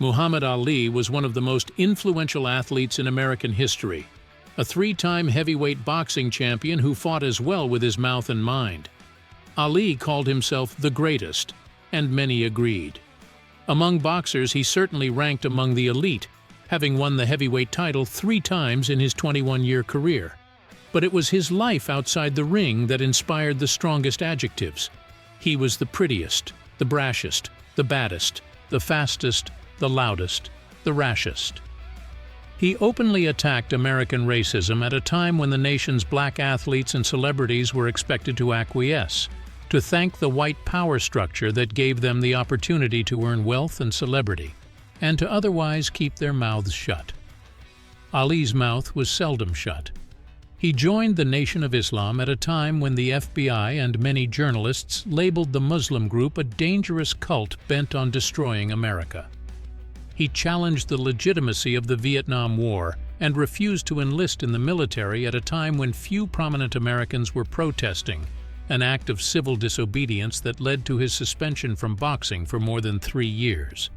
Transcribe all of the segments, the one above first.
Muhammad Ali was one of the most influential athletes in American history, a three-time heavyweight boxing champion who fought as well with his mouth and mind. Ali called himself the greatest, and many agreed. Among boxers, he certainly ranked among the elite, having won the heavyweight title 3 times in his 21-year career. But it was his life outside the ring that inspired the strongest adjectives. He was the prettiest, the brashest, the baddest, the fastest, the loudest, the rashest. He openly attacked American racism at a time when the nation's black athletes and celebrities were expected to acquiesce, to thank the white power structure that gave them the opportunity to earn wealth and celebrity, and to otherwise keep their mouths shut. Ali's mouth was seldom shut. He joined the Nation of Islam at a time when the FBI and many journalists labeled the Muslim group a dangerous cult bent on destroying America. He challenged the legitimacy of the Vietnam War and refused to enlist in the military at a time when few prominent Americans were protesting, an act of civil disobedience that led to his suspension from boxing for more than 3 years.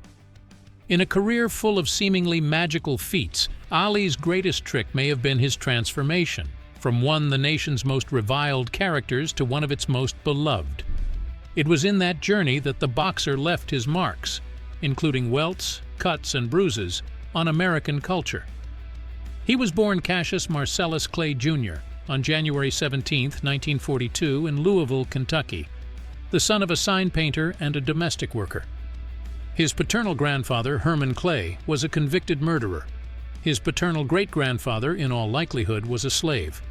In a career full of seemingly magical feats, Ali's greatest trick may have been his transformation, from one of the nation's most reviled characters to one of its most beloved. It was in that journey that the boxer left his marks, including welts, cuts, and bruises, on American culture. He was born Cassius Marcellus Clay Jr. on January 17, 1942, in Louisville, Kentucky, the son of a sign painter and a domestic worker. His paternal grandfather, Herman Clay, was a convicted murderer. His paternal great-grandfather, in all likelihood, was a slave.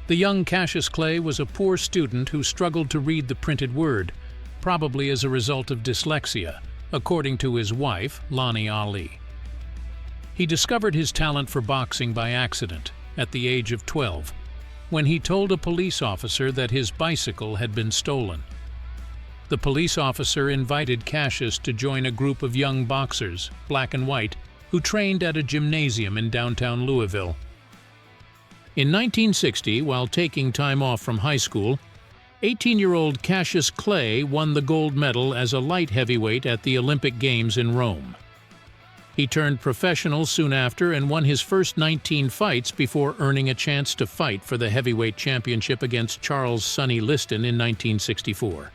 The young Cassius Clay was a poor student who struggled to read the printed word, probably as a result of dyslexia, according to his wife, Lonnie Ali. He discovered his talent for boxing by accident, at the age of 12, when he told a police officer that his bicycle had been stolen. The police officer invited Cassius to join a group of young boxers, black and white, who trained at a gymnasium in downtown Louisville. In 1960, while taking time off from high school, 18-year-old Cassius Clay won the gold medal as a light heavyweight at the Olympic Games in Rome. He turned professional soon after and won his first 19 fights before earning a chance to fight for the heavyweight championship against Charles "Sonny" Liston in 1964.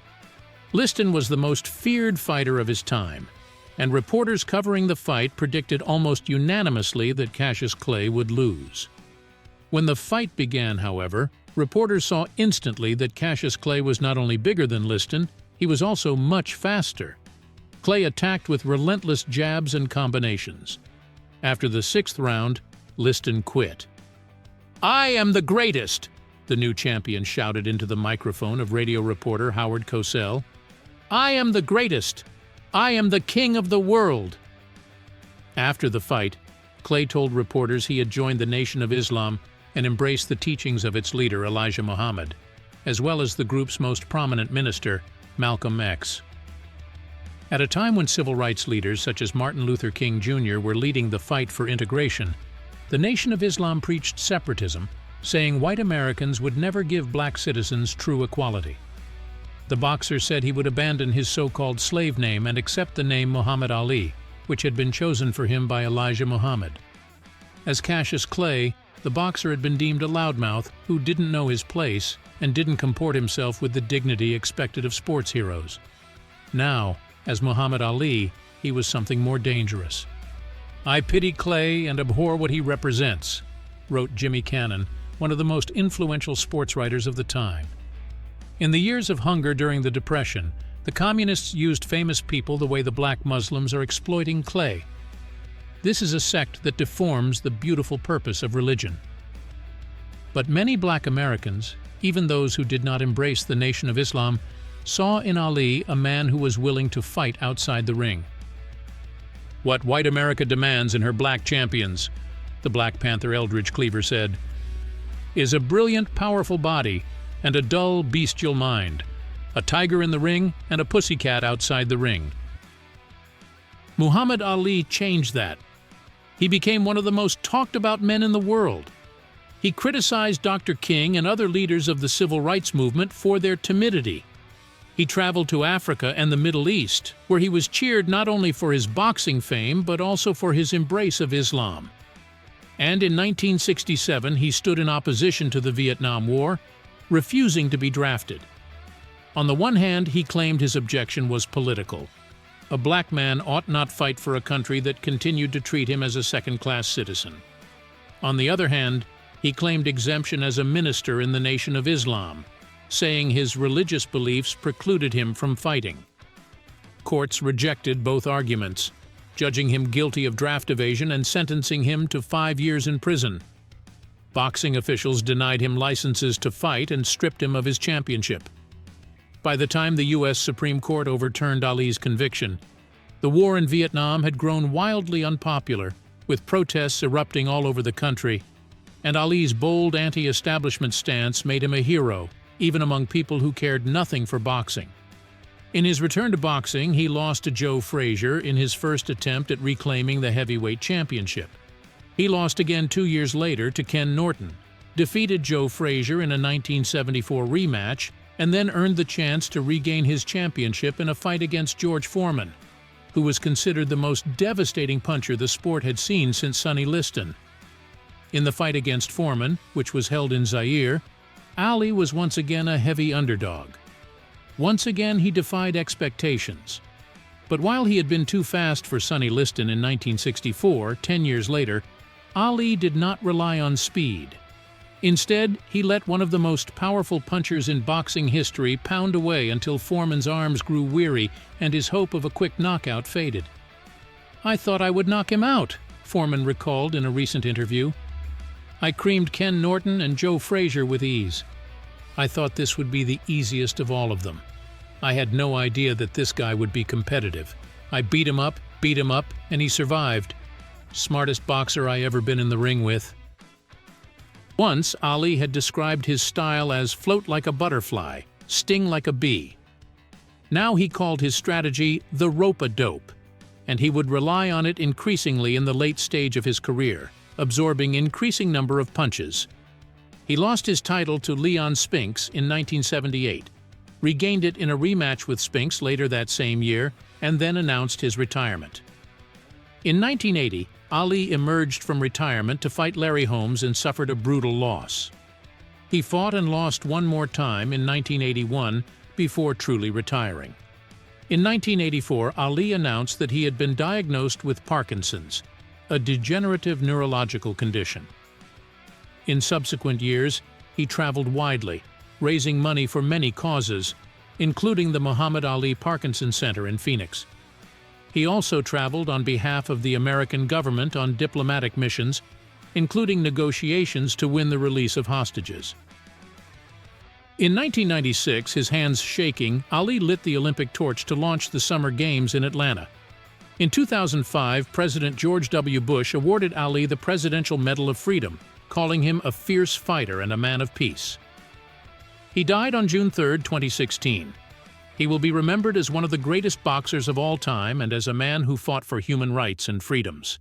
Liston was the most feared fighter of his time, and reporters covering the fight predicted almost unanimously that Cassius Clay would lose. When the fight began, however, reporters saw instantly that Cassius Clay was not only bigger than Liston, he was also much faster. Clay attacked with relentless jabs and combinations. After the 6th round, Liston quit. "I am the greatest!" the new champion shouted into the microphone of radio reporter Howard Cosell. "I am the greatest! I am the king of the world!" After the fight, Clay told reporters he had joined the Nation of Islam and embraced the teachings of its leader, Elijah Muhammad, as well as the group's most prominent minister, Malcolm X. At a time when civil rights leaders such as Martin Luther King Jr. were leading the fight for integration, the Nation of Islam preached separatism, saying white Americans would never give black citizens true equality. The boxer said he would abandon his so-called slave name and accept the name Muhammad Ali, which had been chosen for him by Elijah Muhammad. As Cassius Clay, the boxer had been deemed a loudmouth who didn't know his place and didn't comport himself with the dignity expected of sports heroes. Now, as Muhammad Ali, he was something more dangerous. "I pity Clay and abhor what he represents," wrote Jimmy Cannon, one of the most influential sports writers of the time. In the years of hunger during the Depression, the communists used famous people the way the black Muslims are exploiting Clay. This is a sect that deforms the beautiful purpose of religion. But many black Americans, even those who did not embrace the Nation of Islam, saw in Ali a man who was willing to fight outside the ring. "What white America demands in her black champions," the Black Panther Eldridge Cleaver said, "is a brilliant, powerful body and a dull, bestial mind, a tiger in the ring and a pussycat outside the ring." Muhammad Ali changed that. He became one of the most talked-about men in the world. He criticized Dr. King and other leaders of the civil rights movement for their timidity. He traveled to Africa and the Middle East, where he was cheered not only for his boxing fame but also for his embrace of Islam. And in 1967 he stood in opposition to the Vietnam War, refusing to be drafted. On the one hand, he claimed his objection was political. A black man ought not fight for a country that continued to treat him as a second-class citizen. On the other hand, he claimed exemption as a minister in the Nation of Islam, saying his religious beliefs precluded him from fighting. Courts rejected both arguments, judging him guilty of draft evasion and sentencing him to 5 years in prison. Boxing officials denied him licenses to fight and stripped him of his championship. By the time the U.S. Supreme Court overturned Ali's conviction, the war in Vietnam had grown wildly unpopular, with protests erupting all over the country, and Ali's bold anti-establishment stance made him a hero, even among people who cared nothing for boxing. In his return to boxing, he lost to Joe Frazier in his first attempt at reclaiming the heavyweight championship. He lost again 2 years later to Ken Norton, defeated Joe Frazier in a 1974 rematch, and then earned the chance to regain his championship in a fight against George Foreman, who was considered the most devastating puncher the sport had seen since Sonny Liston. In the fight against Foreman, which was held in Zaire, Ali was once again a heavy underdog. Once again he defied expectations. But while he had been too fast for Sonny Liston in 1964, 10 years later, Ali did not rely on speed. Instead, he let one of the most powerful punchers in boxing history pound away until Foreman's arms grew weary and his hope of a quick knockout faded. "I thought I would knock him out," Foreman recalled in a recent interview. "I creamed Ken Norton and Joe Frazier with ease. I thought this would be the easiest of all of them. I had no idea that this guy would be competitive. I beat him up, and he survived. Smartest boxer I ever been in the ring with." Once, Ali had described his style as float like a butterfly, sting like a bee. Now he called his strategy the rope-a-dope, and he would rely on it increasingly in the late stage of his career, absorbing increasing number of punches. He lost his title to Leon Spinks in 1978, regained it in a rematch with Spinks later that same year, and then announced his retirement. In 1980, Ali emerged from retirement to fight Larry Holmes and suffered a brutal loss. He fought and lost one more time in 1981 before truly retiring. In 1984, Ali announced that he had been diagnosed with Parkinson's, a degenerative neurological condition. In subsequent years, he traveled widely, raising money for many causes, including the Muhammad Ali Parkinson Center in Phoenix. He also traveled on behalf of the American government on diplomatic missions, including negotiations to win the release of hostages. In 1996, his hands shaking, Ali lit the Olympic torch to launch the Summer Games in Atlanta. In 2005, President George W. Bush awarded Ali the Presidential Medal of Freedom, calling him a fierce fighter and a man of peace. He died on June 3, 2016. He will be remembered as one of the greatest boxers of all time and as a man who fought for human rights and freedoms.